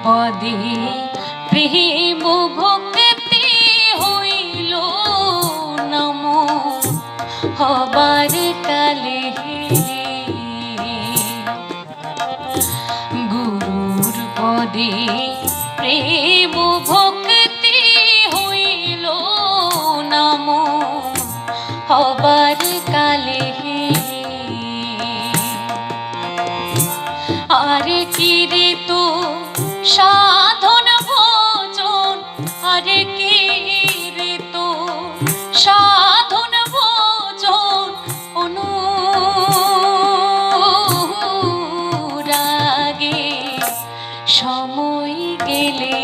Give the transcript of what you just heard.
পদে প্রেম ভক্তি হইল নম হবার কালে গুরুর পদে প্রেম ভক্তি হইল নম হবার কালে আরে কি রে তো সাধন ভোজন আরে কি রে তো সাধন ভোজন অনুরাগে সময় গেলে